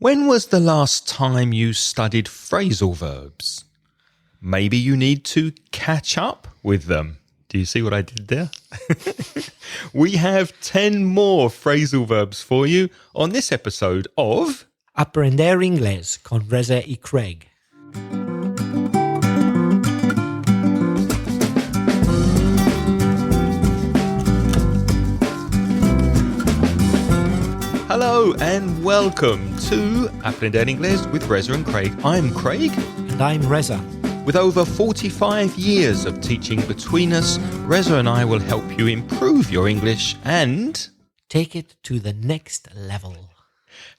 When was the last time you studied phrasal verbs? Maybe you need to catch up with them. Do you see what I did there? We have 10 more phrasal verbs for you on this episode of Aprender Inglés con Reza y Craig. Hello and welcome to Aprender Inglés with Reza and Craig. I'm Craig. And I'm Reza. With over 45 years of teaching between us, Reza and I will help you improve your English and take it to the next level.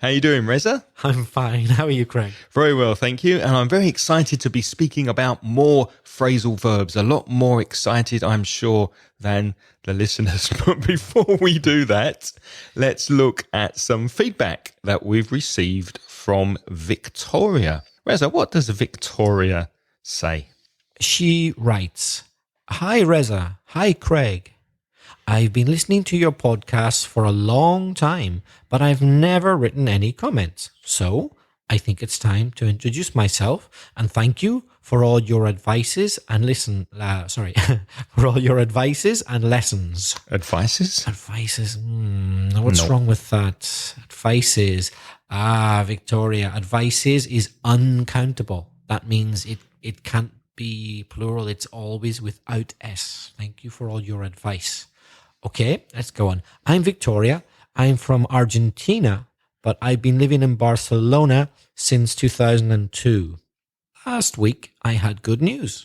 How you doing, Reza? I'm fine. How are you, Craig? Very well, thank you. And I'm very excited to be speaking about more phrasal verbs. A lot more excited, I'm sure, than the listeners. But before we do that, let's look at some feedback that we've received from Victoria. Reza, what does Victoria say? She writes, "Hi, Reza. Hi, Craig. I've been listening to your podcasts for a long time, but I've never written any comments. So I think it's time to introduce myself and thank you for all your advices and for all your advices and lessons." Advices? Advices. What's wrong with that? Advices. Victoria. Advices is uncountable. That means it can't be plural. It's always without S. Thank you for all your advice. Okay, let's go on. I'm Victoria. I'm from Argentina, but I've been living in Barcelona since 2002. Last week, I had good news.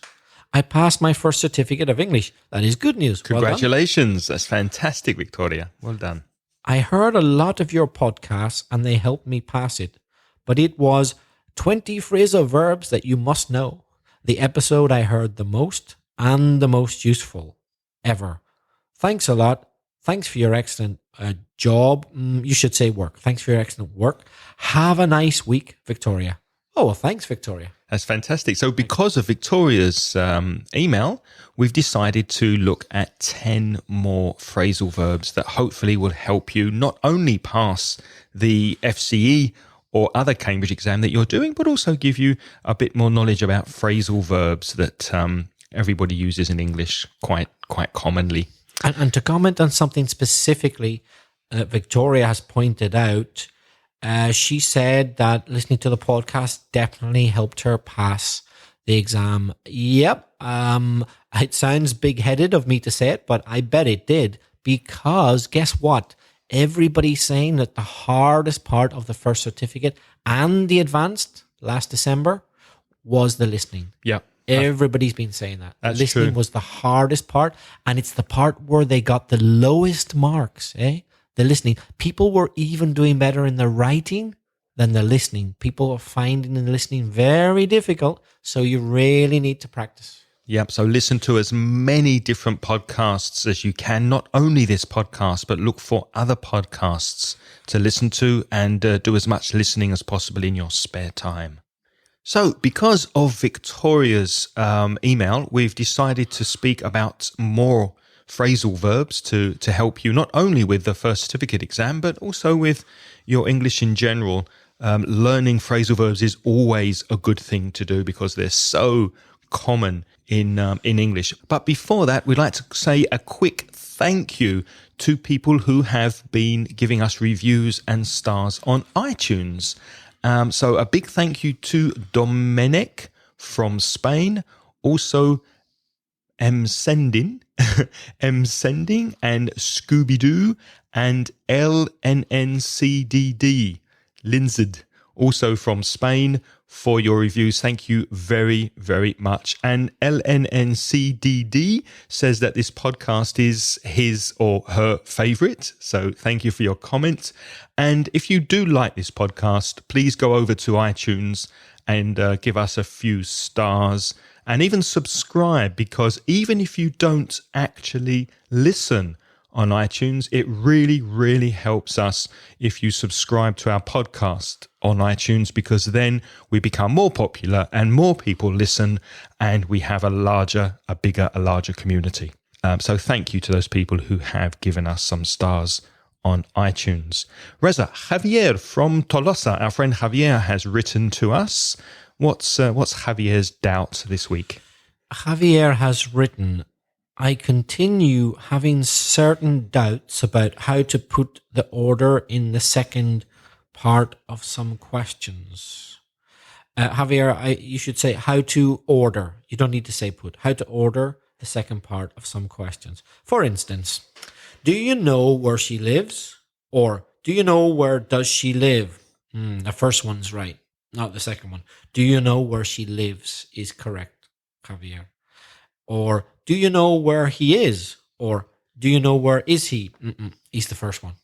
I passed my first certificate of English. That is good news. Congratulations. That's fantastic, Victoria. Well done. I heard a lot of your podcasts and they helped me pass it, but it was 20 phrasal verbs that you must know. The episode I heard the most and the most useful ever. Thanks a lot. Thanks for your excellent job. You should say work. Thanks for your excellent work. Have a nice week, Victoria. Oh, well, thanks, Victoria. That's fantastic. So because of Victoria's email, we've decided to look at 10 more phrasal verbs that hopefully will help you not only pass the FCE or other Cambridge exam that you're doing, but also give you a bit more knowledge about phrasal verbs that everybody uses in English quite commonly. And to comment on something specifically Victoria has pointed out, she said that listening to the podcast definitely helped her pass the exam. Yep. It sounds big-headed of me to say it, but I bet it did, because guess what? Everybody's saying that the hardest part of the first certificate and the advanced last December was the listening. Yeah. Everybody's been saying that. That's listening true. was the hardest part, and it's the part where they got the lowest marks, The listening. People were even doing better in the writing than the listening. People are finding the listening very difficult, so you really need to practice. Yep. So listen to as many different podcasts as you can, not only this podcast, but look for other podcasts to listen to and do as much listening as possible in your spare time. So because of Victoria's email, we've decided to speak about more phrasal verbs to help you not only with the first certificate exam, but also with your English in general. Learning phrasal verbs is always a good thing to do because they're so common in English. But before that, we'd like to say a quick thank you to people who have been giving us reviews and stars on iTunes. So a big thank you to Domenic from Spain, also M. Sending and Scooby-Doo and LNNCDD, Linzed, also from Spain, for your reviews. Thank you very, very much. And LNNCDD says that this podcast is his or her favorite. So thank you for your comment. And if you do like this podcast, please go over to iTunes and give us a few stars and even subscribe, because even if you don't actually listen on iTunes, it really, really helps us if you subscribe to our podcast on iTunes, because then we become more popular and more people listen and we have a larger community. So thank you to those people who have given us some stars on iTunes. Reza, Javier from Tolosa, our friend Javier, has written to us. What's Javier's doubt this week? Javier has written, I continue having certain doubts about how to put the order in the second part of some questions. Javier, you should say how to order. You don't need to say put. How to order the second part of some questions. For instance, do you know where she lives? Or do you know where does she live? The first one's right, not the second one. Do you know where she lives is correct, Javier. Or do you know where he is? Or do you know where is he? He's the first one.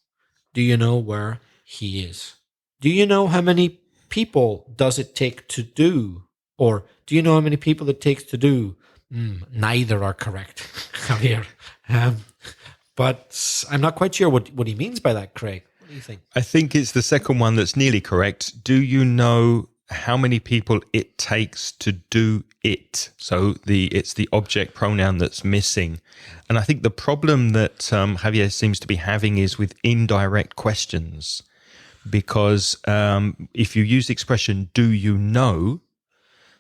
Do you know where he is? Do you know how many people does it take to do? Or do you know how many people it takes to do? Neither are correct, Javier. But I'm not quite sure what he means by that, Craig. What do you think? I think it's the second one that's nearly correct. Do you know how many people it takes to do it? So it's the object pronoun that's missing. And I think the problem that Javier seems to be having is with indirect questions. Because if you use the expression, do you know,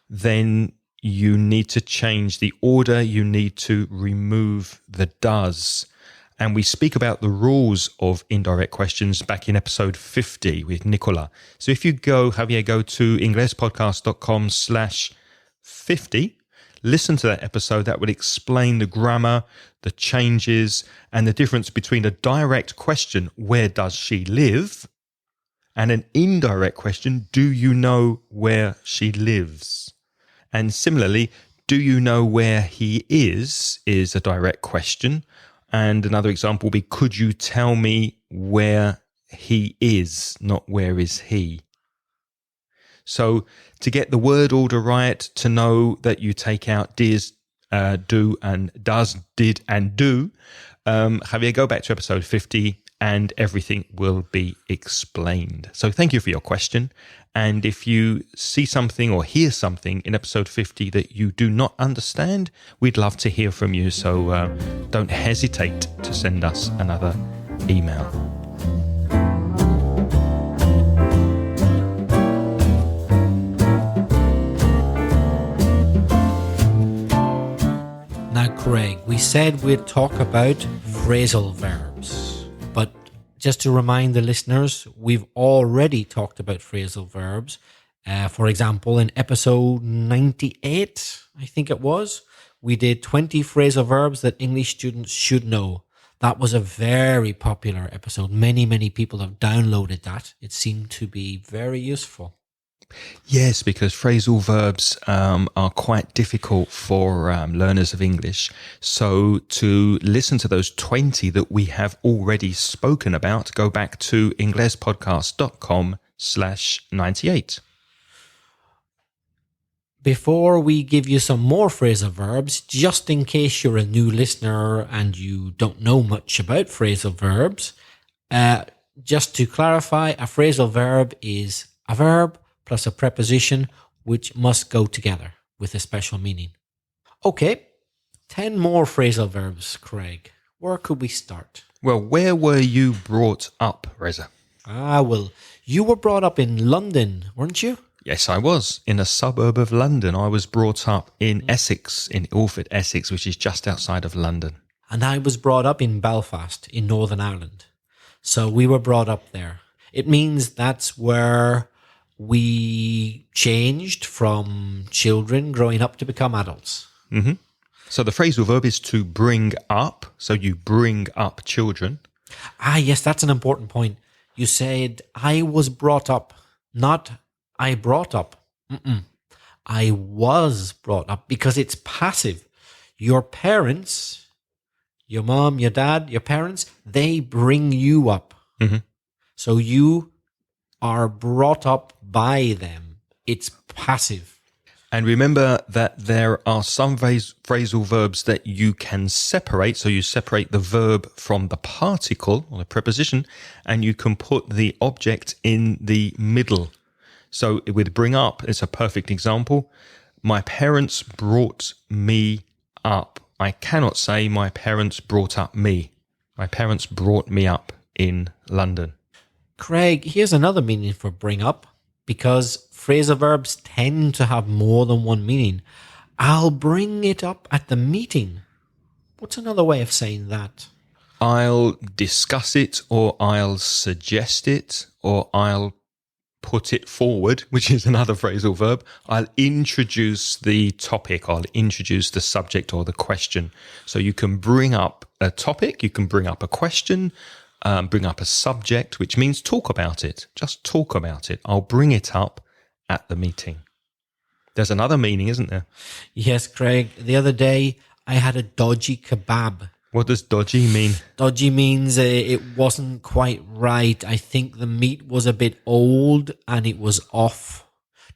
then you need to change the order, you need to remove the does. And we speak about the rules of indirect questions back in episode 50 with Nicola. So if you go, Javier, go to inglespodcast.com/50, listen to that episode. That would explain the grammar, the changes, and the difference between a direct question, where does she live? And an indirect question, do you know where she lives? And similarly, do you know where he is a direct question. And another example would be, could you tell me where he is, not where is he? So to get the word order right, to know that you take out does, do, and does, did, and do, Javier, go back to episode 50 and everything will be explained. So thank you for your question. And if you see something or hear something in episode 50 that you do not understand, we'd love to hear from you. So don't hesitate to send us another email. Now, Craig, we said we'd talk about phrasal verbs. But just to remind the listeners, we've already talked about phrasal verbs. For example, in episode 98, I think it was, we did 20 phrasal verbs that English students should know. That was a very popular episode. Many, many people have downloaded that. It seemed to be very useful. Yes, because phrasal verbs are quite difficult for learners of English. So to listen to those 20 that we have already spoken about, go back to inglespodcast.com/98. Before we give you some more phrasal verbs, just in case you're a new listener and you don't know much about phrasal verbs, just to clarify, a phrasal verb is a verb plus a preposition which must go together with a special meaning. Okay, 10 more phrasal verbs, Craig. Where could we start? Well, where were you brought up, Reza? Well, you were brought up in London, weren't you? Yes, I was. In a suburb of London. I was brought up in Essex, in Ilford, Essex, which is just outside of London. And I was brought up in Belfast, in Northern Ireland. So we were brought up there. It means that's where we changed from children growing up to become adults. Mm-hmm. So the phrasal verb is to bring up. So you bring up children. Yes, that's an important point. You said, I was brought up, not I brought up. I was brought up, because it's passive. Your parents, your mom, your dad, your parents, they bring you up. Mm-hmm. So you are brought up by them. It's passive. And remember that there are some phrasal verbs that you can separate. So you separate the verb from the particle or the preposition, and you can put the object in the middle. So with bring up, it's a perfect example. My parents brought me up. I cannot say my parents brought up me. My parents brought me up. in London. Craig, here's another meaning for bring up, because phrasal verbs tend to have more than one meaning. I'll bring it up at the meeting. What's another way of saying that? I'll discuss it, or I'll suggest it, or I'll put it forward, which is another phrasal verb. I'll introduce the topic, I'll introduce the subject or the question. So you can bring up a topic, you can bring up a question, bring up a subject, which means talk about it. Just talk about it. I'll bring it up at the meeting. There's another meaning, isn't there? Yes, Craig. The other day, I had a dodgy kebab. What does dodgy mean? Dodgy means it wasn't quite right. I think the meat was a bit old and it was off.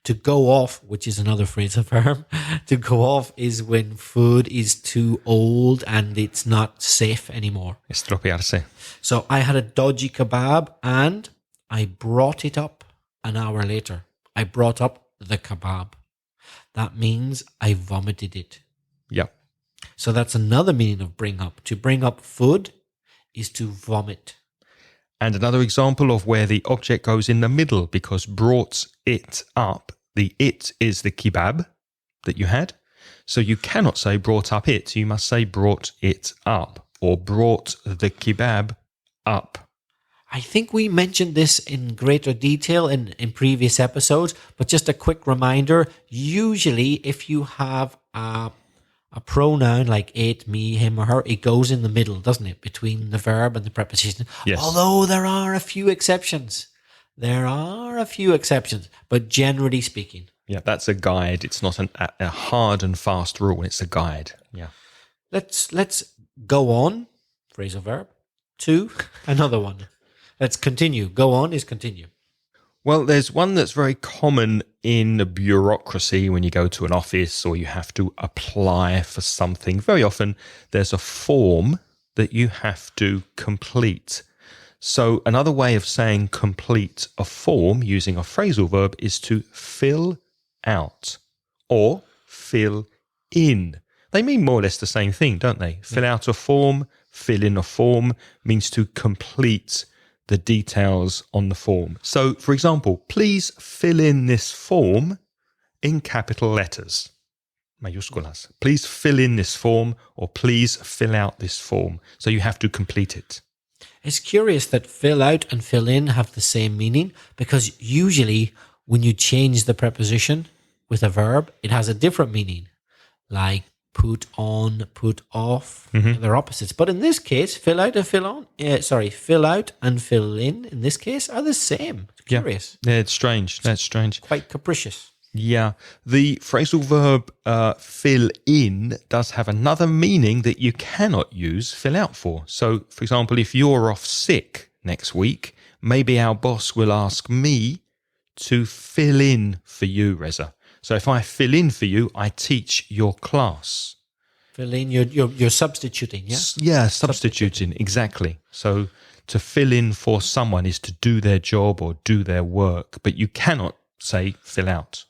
To go off, which is another phrasal verb, to go off is when food is too old and it's not safe anymore. Estropearse. So I had a dodgy kebab and I brought it up an hour later. I brought up the kebab. That means I vomited it. Yep. So that's another meaning of bring up. To bring up food is to vomit. And another example of where the object goes in the middle, because brought it up, the it is the kebab that you had. So you cannot say brought up it. You must say brought it up, or brought the kebab up. I think we mentioned this in greater detail in previous episodes, but just a quick reminder. Usually if you have a pronoun like it, me, him or her, it goes in the middle, doesn't it? Between the verb and the preposition. Yes. Although there are a few exceptions. But generally speaking. Yeah, that's a guide. It's not a hard and fast rule. It's a guide. Yeah. Let's go on, phrasal verb, to another one. Let's continue. Go on is continue. Well, there's one that's very common in bureaucracy when you go to an office or you have to apply for something. Very often there's a form that you have to complete. So another way of saying complete a form using a phrasal verb is to fill out or fill in. They mean more or less the same thing, don't they? Fill out a form, fill in a form means to complete the details on the form. So, for example, please fill in this form in capital letters, mayúsculas. Please fill in this form, or please fill out this form. So you have to complete it. It's curious that fill out and fill in have the same meaning, because usually when you change the preposition with a verb, it has a different meaning, like put on, put off. They're opposites. But in this case, fill out and fill in this case are the same. It's curious. Yeah, it's strange. That's strange. Quite capricious. Yeah. The phrasal verb fill in does have another meaning that you cannot use fill out for. So, for example, if you're off sick next week, maybe our boss will ask me to fill in for you, Reza. So if I fill in for you, I teach your class. Fill in, you're substituting, yeah? Yeah, substituting, exactly. So to fill in for someone is to do their job or do their work, but you cannot say fill out.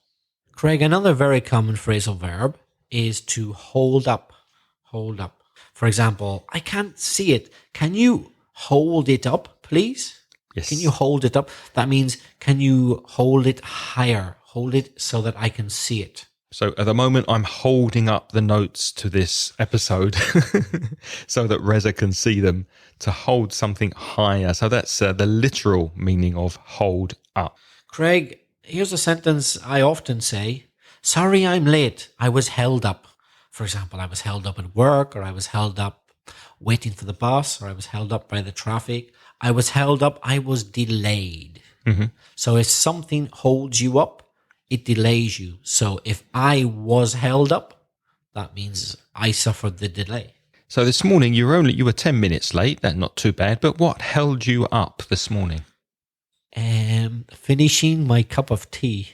Craig, another very common phrasal verb is to hold up. Hold up. For example, I can't see it. Can you hold it up, please? Yes. Can you hold it up? That means, can you hold it higher? Hold it so that I can see it. So at the moment, I'm holding up the notes to this episode so that Reza can see them, to hold something higher. So that's the literal meaning of hold up. Craig, here's a sentence I often say. Sorry, I'm late. I was held up. For example, I was held up at work, or I was held up waiting for the bus, or I was held up by the traffic. I was held up. I was delayed. So if something holds you up, it delays you. So if I was held up, that means I suffered the delay. So this morning you were 10 minutes late. That's not too bad. But what held you up this morning? Finishing my cup of tea.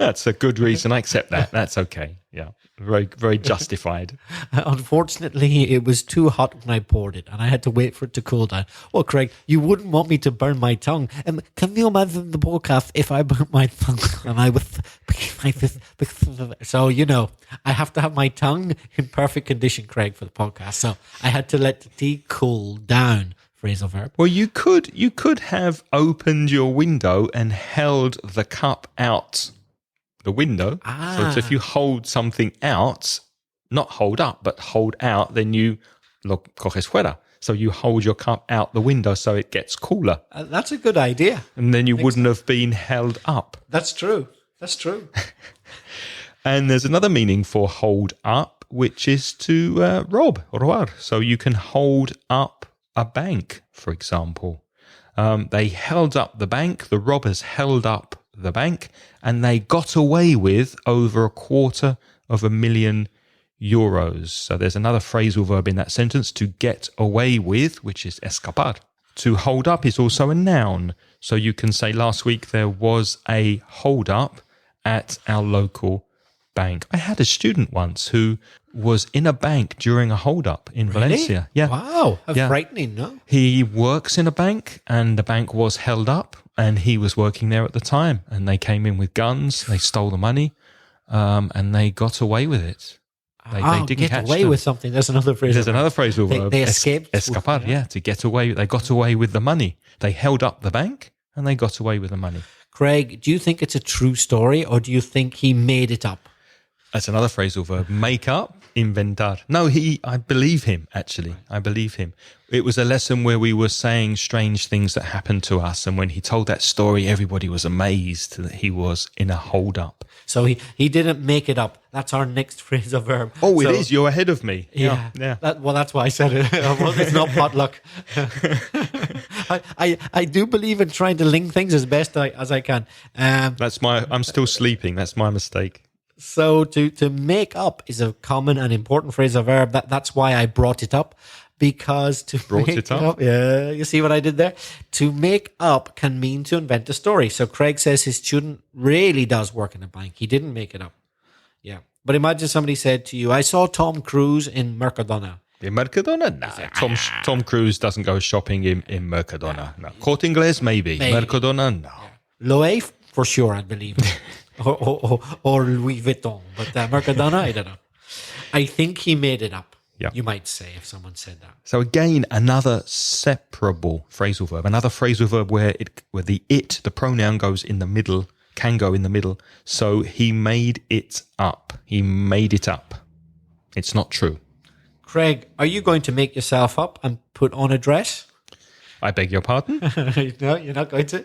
That's a good reason. I accept that. That's okay. Yeah. Very, very justified. Unfortunately, it was too hot when I poured it, and I had to wait for it to cool down. Well, Craig, you wouldn't want me to burn my tongue. Can you imagine the podcast if I burnt my tongue and I was... So, I have to have my tongue in perfect condition, Craig, for the podcast. So I had to let the tea cool down. Phrasal verb. Well, you could have opened your window and held the cup out the window. So if you hold something out, not hold up, but hold out, then you lo coges fuera. So you hold your cup out the window so it gets cooler. That's a good idea. And then you wouldn't have been held up. That's true. That's true. And there's another meaning for hold up, which is to robar. So you can hold up a bank, for example. They held up the bank, the robbers held up the bank, and they got away with over €250,000. So there's another phrasal verb in that sentence, to get away with, which is escapar. To hold up is also a noun. So you can say last week there was a hold up at our local bank. I had a student once who was in a bank during a hold up in Valencia. Yeah. Wow. How frightening, no? He works in a bank and the bank was held up and he was working there at the time, and they came in with guns, they stole the money, and they got away with it. They didn't get catch away them. with something. There's another phrase. There's another phrasal verb. They escaped. Escapar, yeah, to get away. They got away with the money. They held up the bank and they got away with the money. Craig, do you think it's a true story or do you think he made it up? That's another phrasal verb. Make up, inventar. No, I believe him, actually. I believe him. It was a lesson where we were saying strange things that happened to us. And when he told that story, everybody was amazed that he was in a hold-up. So he didn't make it up. That's our next phrasal verb. Oh, it is. You're ahead of me. Yeah. That's why I said it. It's not potluck. I do believe in trying to link things as best as I can. I'm still sleeping. That's my mistake. So to make up is a common and important phrasal verb. That's why I brought it up. Because yeah, you see what I did there? To make up can mean to invent a story. So Craig says his student really does work in a bank. He didn't make it up. Yeah. But imagine somebody said to you, I saw Tom Cruise in Mercadona. In Mercadona? No. Tom Cruise doesn't go shopping in Mercadona. No. Corte Inglés, maybe. Mercadona, no. Yeah. Loewe, for sure, I believe. or Louis Vuitton. But Mercadona, I don't know. I think he made it up. Yeah. You might say if someone said that. So again, another separable phrasal verb, another phrasal verb where the pronoun goes in the middle, can go in the middle. So he made it up. He made it up. It's not true. Craig, are you going to make yourself up and put on a dress? I beg your pardon? No, you're not going to.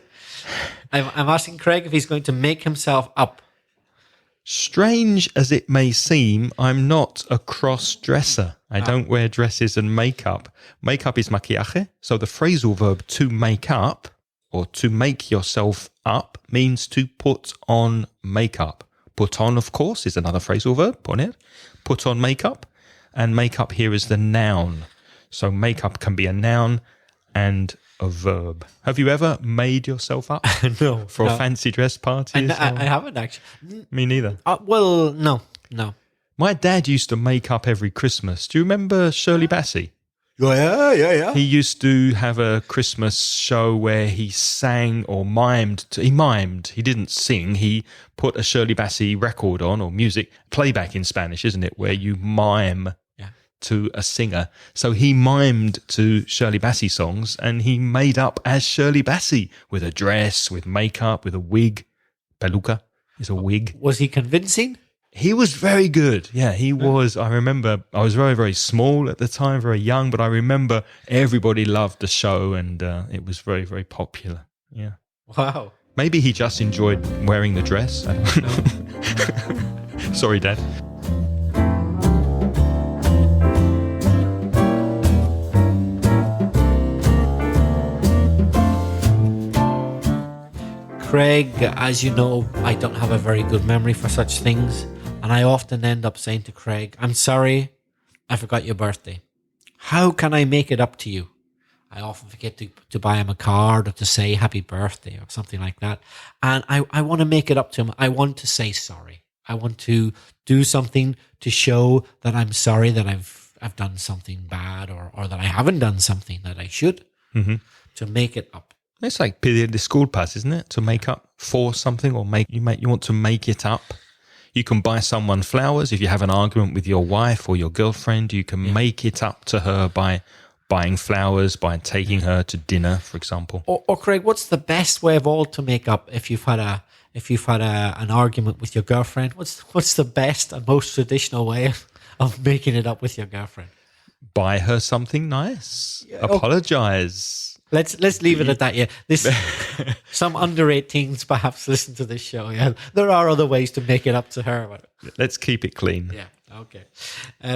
I'm asking Craig if he's going to make himself up. Strange as it may seem, I'm not a cross-dresser. I don't wear dresses and makeup. Makeup is maquillaje. So the phrasal verb to make up or to make yourself up means to put on makeup. Put on, of course, is another phrasal verb. Poner. Put on makeup. And makeup here is the noun. So makeup can be a noun and a verb. Have you ever made yourself up? No. For a fancy dress party? I haven't actually. Me neither. Well, no. My dad used to make up every Christmas. Do you remember Shirley Bassey? Yeah. He used to have a Christmas show where he sang or mimed. He mimed. He didn't sing. He put a Shirley Bassey record on, or music. Playback in Spanish, isn't it? Where you mime to a singer. So he mimed to Shirley Bassey songs and he made up as Shirley Bassey with a dress, with makeup, with a wig. Peluca is a wig. Was he convincing? He was very good. Yeah, he was. I remember I was very, very small at the time, very young, but I remember everybody loved the show and it was very, very popular. Yeah. Wow. Maybe he just enjoyed wearing the dress. I don't know. Sorry, Dad. Craig, as you know, I don't have a very good memory for such things. And I often end up saying to Craig, I'm sorry, I forgot your birthday. How can I make it up to you? I often forget to buy him a card or to say happy birthday or something like that. And I want to make it up to him. I want to say sorry. I want to do something to show that I'm sorry that I've done something bad or that I haven't done something that I should, to make it up. It's like paying the school pass, isn't it? To make up for something, or you want to make it up. You can buy someone flowers if you have an argument with your wife or your girlfriend. You can make it up to her by buying flowers, by taking her to dinner, for example. Or Craig, what's the best way of all to make up if you've had an argument with your girlfriend? What's the best and most traditional way of making it up with your girlfriend? Buy her something nice. Apologize. Let's leave it at that. Yeah, some under 18s perhaps listen to this show. Yeah, there are other ways to make it up to her. Let's keep it clean. Yeah. Okay.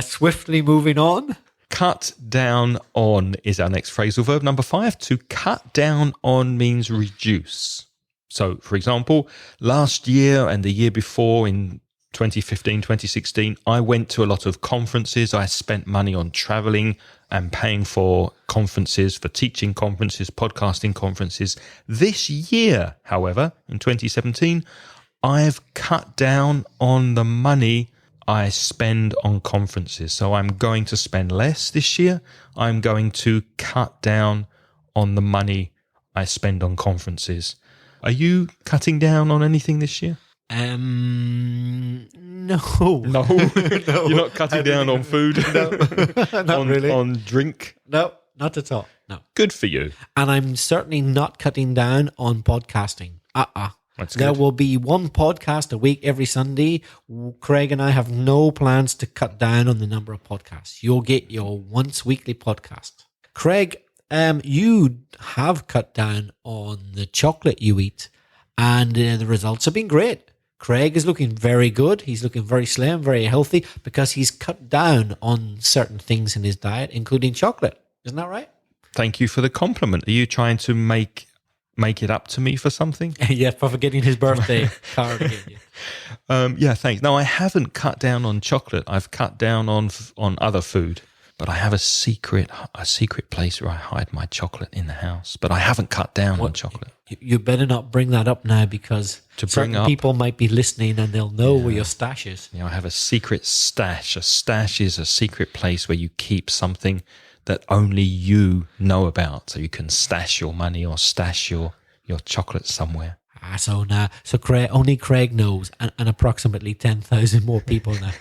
Swiftly moving on. Cut down on is our next phrasal verb, number 5. To cut down on means reduce. So, for example, last year and the year before in 2015, 2016, I went to a lot of conferences. I spent money on traveling and paying for conferences, for teaching conferences, podcasting conferences. This year, however, in 2017, I've cut down on the money I spend on conferences. So I'm going to spend less this year. I'm going to cut down on the money I spend on conferences. Are you cutting down on anything this year? No. No. You're not cutting down on food? No, not really. On drink? No, not at all. No. Good for you. And I'm certainly not cutting down on podcasting. That's There good. will be one podcast a week every Sunday. Craig and I have no plans to cut down on the number of podcasts. You'll get your once weekly podcast. Craig, you have cut down on the chocolate you eat, and the results have been great. Craig is looking very good. He's looking very slim, very healthy, because he's cut down on certain things in his diet, including chocolate. Isn't that right? Thank you for the compliment. Are you trying to make it up to me for something? Yeah, for forgetting his birthday card again. Yeah, thanks. No, I haven't cut down on chocolate. I've cut down on other food. But I have a secret place where I hide my chocolate in the house. But I haven't cut down on chocolate. You better not bring that up now, because certain people might be listening and they'll know where your stash is. I have a secret stash. A stash is a secret place where you keep something that only you know about. So you can stash your money or stash your chocolate somewhere. So Craig, only Craig knows, and approximately 10,000 more people know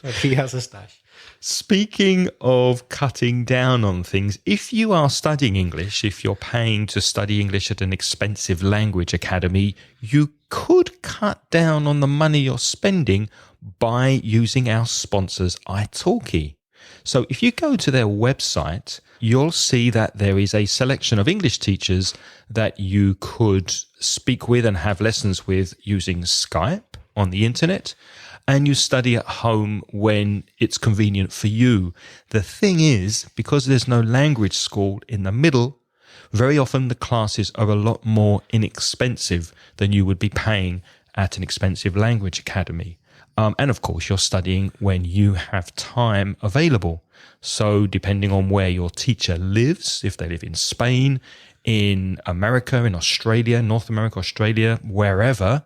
that he has a stash. Speaking of cutting down on things, if you are studying English, if you're paying to study English at an expensive language academy, you could cut down on the money you're spending by using our sponsors, italki. So if you go to their website, you'll see that there is a selection of English teachers that you could speak with and have lessons with using Skype on the internet. And you study at home when it's convenient for you. The thing is, because there's no language school in the middle, very often the classes are a lot more inexpensive than you would be paying at an expensive language academy. And of course, you're studying when you have time available. So depending on where your teacher lives, if they live in Spain, in America, in Australia, North America, Australia, wherever,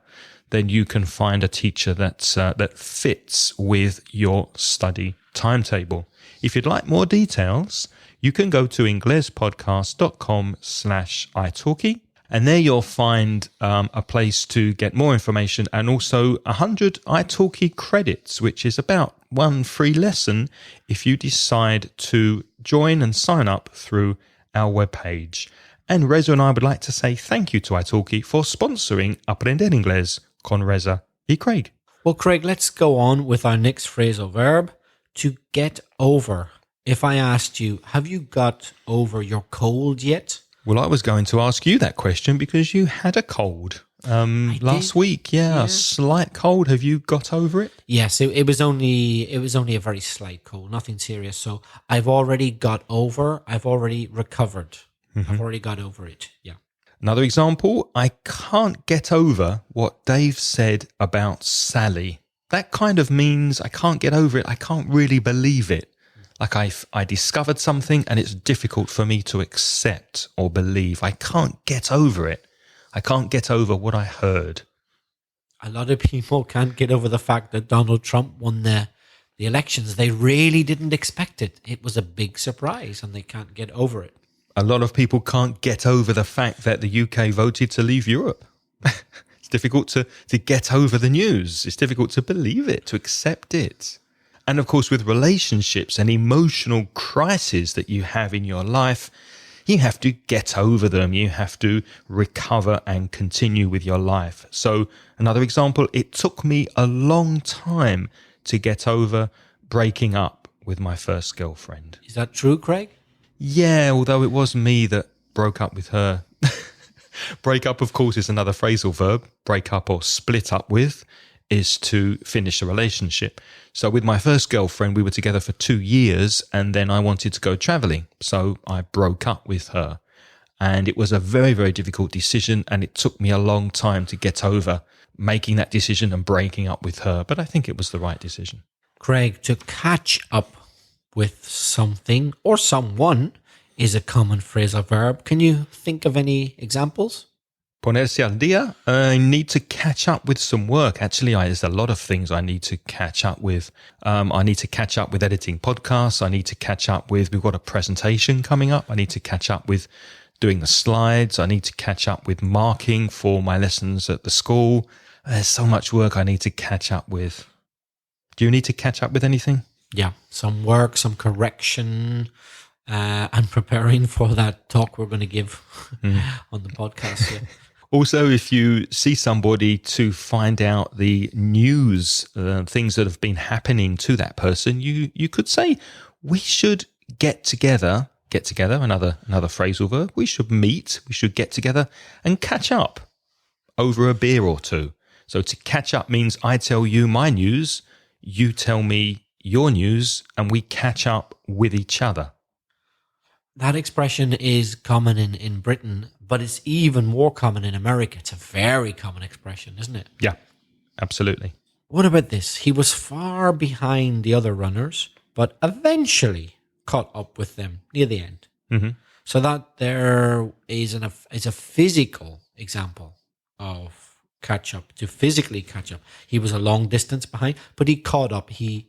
then you can find a teacher that fits with your study timetable. If you'd like more details, you can go to inglespodcast.com/italki, and there you'll find a place to get more information and also 100 italki credits, which is about one free lesson if you decide to join and sign up through our webpage. And Reza and I would like to say thank you to italki for sponsoring Aprender Inglés con Reza y Craig. Well, Craig, let's go on with our next phrasal verb, to get over. If I asked you, have you got over your cold yet? Well, I was going to ask you that question because you had a cold last week. Yeah, a slight cold. Have you got over it? Yes, it was only a very slight cold, nothing serious. So I've already got over. I've already recovered. I've already got over it. Yeah. Another example, I can't get over what Dave said about Sally. That kind of means I can't get over it. I can't really believe it. Like I discovered something and it's difficult for me to accept or believe. I can't get over it. I can't get over what I heard. A lot of people can't get over the fact that Donald Trump won the elections. They really didn't expect it. It was a big surprise and they can't get over it. A lot of people can't get over the fact that the UK voted to leave Europe. It's difficult to get over the news. It's difficult to believe it, to accept it. And of course, with relationships and emotional crises that you have in your life, you have to get over them. You have to recover and continue with your life. So another example, it took me a long time to get over breaking up with my first girlfriend. Is that true, Craig? Yeah, although it was me that broke up with her. Break up, of course, is another phrasal verb. Break up or split up with is to finish a relationship. So with my first girlfriend, we were together for 2 years and then I wanted to go traveling. So I broke up with her and it was a very, very difficult decision and it took me a long time to get over making that decision and breaking up with her. But I think it was the right decision. Craig, to catch up with something or someone is a common phrasal verb. Can you think of any examples? Ponerse al día. I need to catch up with some work. Actually, there's a lot of things I need to catch up with. I need to catch up with editing podcasts. I need to catch up with, we've got a presentation coming up. I need to catch up with doing the slides. I need to catch up with marking for my lessons at the school. There's so much work I need to catch up with. Do you need to catch up with anything? Yeah, some work, some correction, and preparing for that talk we're going to give on the podcast. Yeah. Also, if you see somebody to find out the news, things that have been happening to that person, you could say, we should get together, another phrasal verb. We should meet, we should get together and catch up over a beer or two. So to catch up means I tell you my news, you tell me your news, and we catch up with each other. That expression is common in Britain, but it's even more common in America. It's a very common expression, isn't it? Yeah, absolutely. What about this? He was far behind the other runners, but eventually caught up with them near the end. Mm-hmm. So that there is a physical example of catch up, to physically catch up. He was a long distance behind, but he caught up. He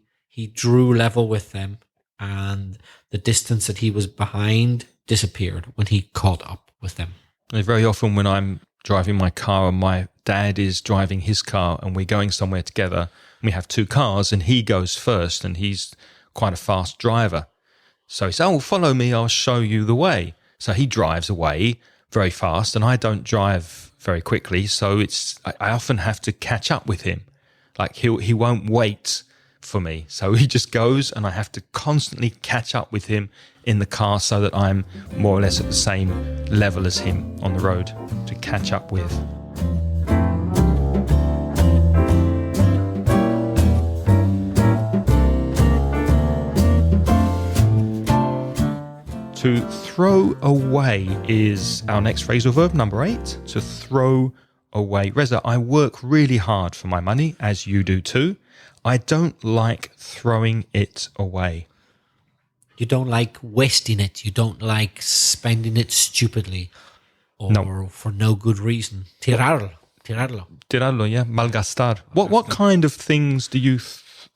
drew level with them, and the distance that he was behind disappeared when he caught up with them. And very often when I'm driving my car and my dad is driving his car and we're going somewhere together, we have 2 cars and he goes first and he's quite a fast driver. So he says, oh, follow me, I'll show you the way. So he drives away very fast and I don't drive very quickly. So I often have to catch up with him. Like he won't wait for me. So he just goes and I have to constantly catch up with him in the car so that I'm more or less at the same level as him on the road to catch up with. To throw away is our next phrasal verb, number 8. To throw away. Reza, I work really hard for my money, as you do too. I don't like throwing it away. You don't like wasting it. You don't like spending it stupidly or for no good reason. Tirarlo. Tirarlo, yeah. Malgastar. What kind of things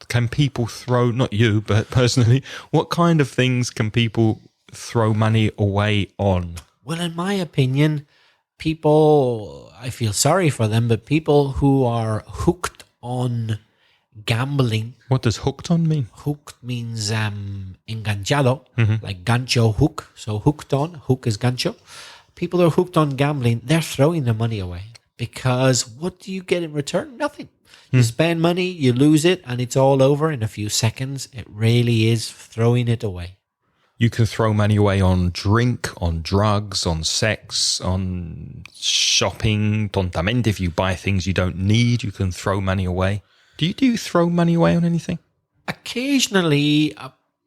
can people throw, not you, but personally, what kind of things can people throw money away on? Well, in my opinion, people, I feel sorry for them, but people who are hooked on gambling. What does hooked on mean? Hooked means enganchado, like gancho, hook. So hooked on, hook is gancho. People who are hooked on gambling, they're throwing their money away because what do you get in return? Nothing. You spend money, you lose it, and it's all over in a few seconds. It really is throwing it away. You can throw money away on drink, on drugs, on sex, on shopping. Tontamente, if you buy things you don't need, you can throw money away. Do you throw money away on anything? Occasionally,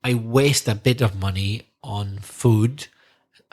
I waste a bit of money on food.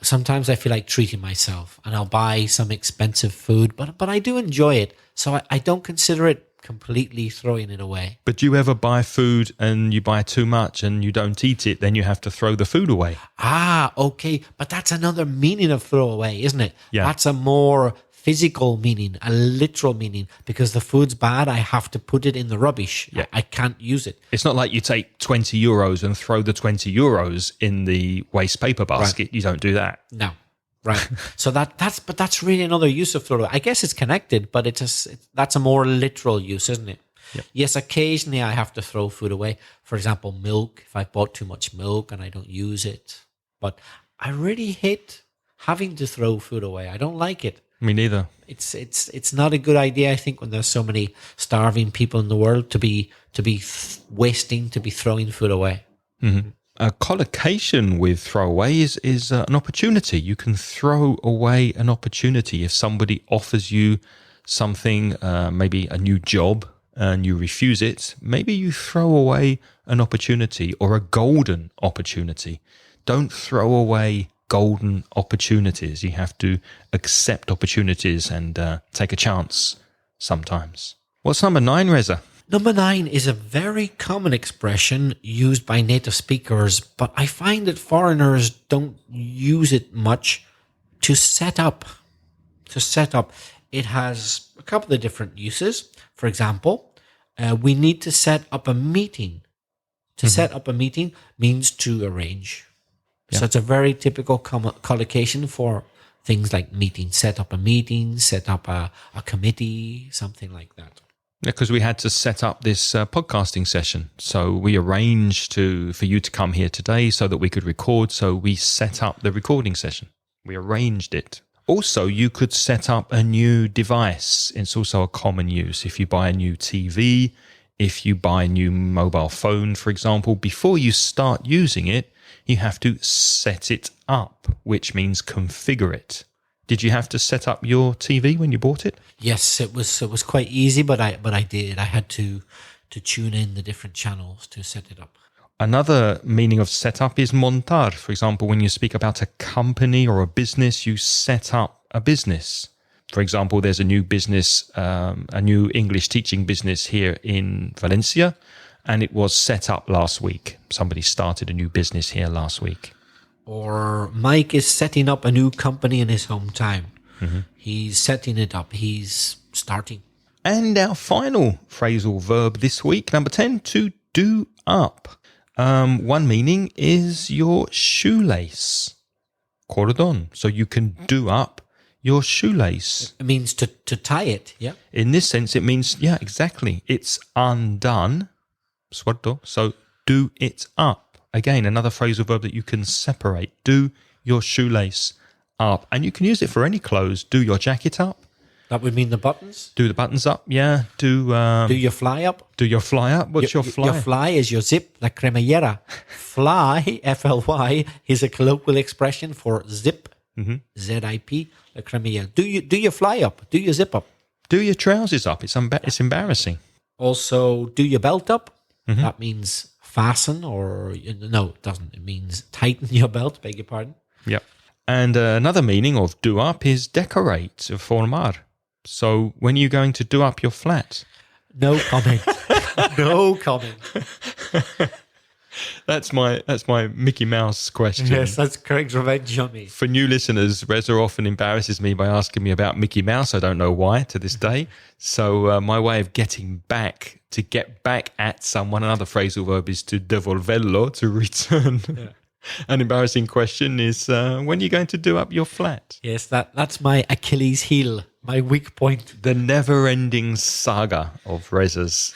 Sometimes I feel like treating myself and I'll buy some expensive food, but I do enjoy it. So I don't consider it completely throwing it away. But do you ever buy food and you buy too much and you don't eat it, then you have to throw the food away? Ah, okay. But that's another meaning of throw away, isn't it? Yeah. That's a more physical meaning, a literal meaning, because the food's bad. I have to put it in the rubbish. Yeah. I can't use it. It's not like you take 20 euros and throw the 20 euros in the waste paper basket. Right. You don't do that. No. Right. So that's really another use of throw away. I guess it's connected, but that's a more literal use, isn't it? Yep. Yes, occasionally I have to throw food away. For example, milk, if I bought too much milk and I don't use it. But I really hate having to throw food away. I don't like it. Me neither. It's not a good idea, I think, when there's so many starving people in the world to be wasting, to be throwing food away. Mm-hmm. A collocation with throwaway is an opportunity. You can throw away an opportunity if somebody offers you something, maybe a new job, and you refuse it. Maybe you throw away an opportunity or a golden opportunity. Don't throw away golden opportunities. You have to accept opportunities and take a chance sometimes. What's number 9, Reza? Number 9 is a very common expression used by native speakers, but I find that foreigners don't use it much. To set up. To set up. It has a couple of different uses. For example, we need to set up a meeting. To set up a meeting means to arrange. Yeah. So it's a very typical collocation for things like meeting. Set up a meeting, set up a committee, something like that. Because we had to set up this podcasting session. So we arranged for you to come here today so that we could record. So we set up the recording session. We arranged it. Also, you could set up a new device. It's also a common use. If you buy a new TV, if you buy a new mobile phone, for example, before you start using it, you have to set it up, which means configure it. Did you have to set up your TV when you bought it? Yes, it was quite easy, but I did. I had to tune in the different channels to set it up. Another meaning of set up is montar. For example, when you speak about a company or a business, you set up a business. For example, there's a new business, a new English teaching business here in Valencia, and it was set up last week. Somebody started a new business here last week. Or Mike is setting up a new company in his hometown. Mm-hmm. He's setting it up. He's starting. And our final phrasal verb this week, number 10, to do up. One meaning is your shoelace. Cordon. So you can do up your shoelace. It means to tie it, yeah? In this sense, it means, yeah, exactly. It's undone. Suelto. So do it up. Again, another phrasal verb that you can separate. Do your shoelace up. And you can use it for any clothes. Do your jacket up. That would mean the buttons? Do the buttons up, yeah. Do your fly up? Do your fly up? What's your fly? Your fly is your zip, la cremallera. Fly, F-L-Y, is a colloquial expression for zip, Z-I-P, la cremallera. Do your fly up? Do your zip up? Do your trousers up. It's embarrassing. Also, do your belt up. Mm-hmm. That means fasten or... No, it doesn't. It means tighten your belt, beg your pardon. Yep. And another meaning of do up is decorate, formar. So when are you going to do up your flat? No comment. No comment. That's my Mickey Mouse question. Yes, that's correct. Revenge on me. For new listeners, Reza often embarrasses me by asking me about Mickey Mouse. I don't know why to this day. So my way of getting back, to get back at someone, another phrasal verb is to devolverlo, to return. Yeah. An embarrassing question is, when are you going to do up your flat? Yes, that's my Achilles heel, my weak point. The never-ending saga of Reza's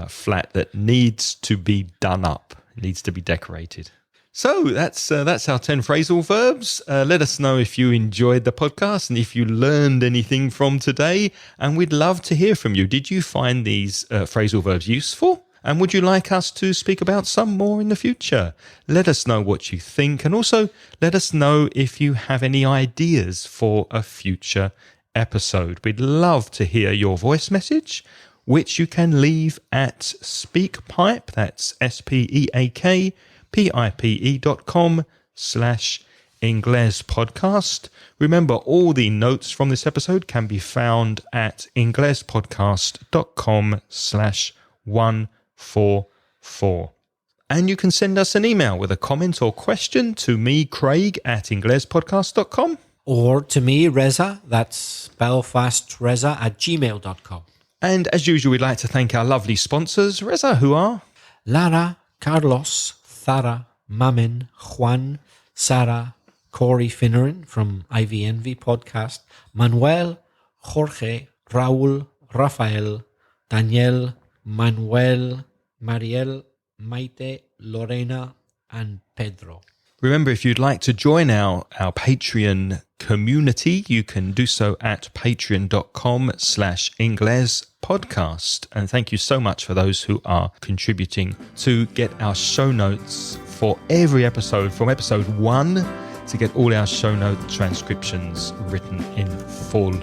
flat that needs to be done up, needs to be decorated. So that's our 10 phrasal verbs. Let us know if you enjoyed the podcast and if you learned anything from today. And we'd love to hear from you. Did you find these phrasal verbs useful? And would you like us to speak about some more in the future? Let us know what you think. And also let us know if you have any ideas for a future episode. We'd love to hear your voice message, which you can leave at SpeakPipe. That's SpeakPipe.com/English. Ingles Podcast. Remember, all the notes from this episode can be found at inglespodcast.com/144. And you can send us an email with a comment or question to me, Craig, at inglespodcast.com. Or to me, Reza, that's belfastreza@gmail.com. And as usual, we'd like to thank our lovely sponsors, Reza, who are Lara, Carlos, Thara, Mamin, Juan, Sarah, Corey Finneran from IVNV Podcast, Manuel, Jorge, Raúl, Rafael, Daniel, Manuel, Mariel, Maite, Lorena, and Pedro. Remember, if you'd like to join our Patreon community, you can do so at patreon.com/Ingles Podcast. And thank you so much for those who are contributing to get our show notes for every episode, from episode 1 to get all our show note transcriptions written in full.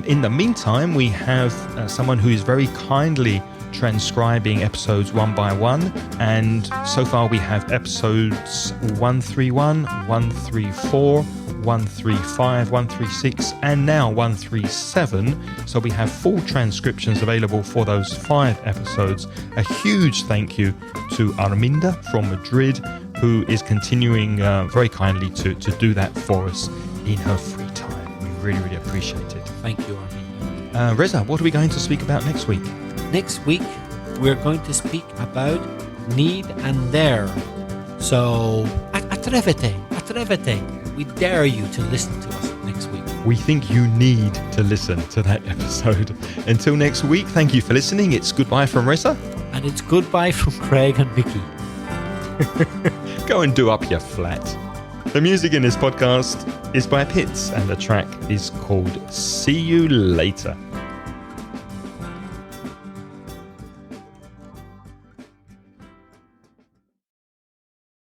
In the meantime, we have someone who is very kindly transcribing episodes one by one, and so far we have episodes 131, 134, 135, 136, and now 137. So we have full transcriptions available for those 5 episodes. A huge thank you to Arminda from Madrid, who is continuing very kindly to do that for us in her free time. We really, really appreciate it. Thank you, Arminda. Reza, what are we going to speak about next week? Next week, we're going to speak about need and dare. So, atrevete. We dare you to listen to us next week. We think you need to listen to that episode. Until next week, thank you for listening. It's goodbye from Reza. And it's goodbye from Craig and Vicky. Go and do up your flat. The music in this podcast is by Pitts, and the track is called See You Later.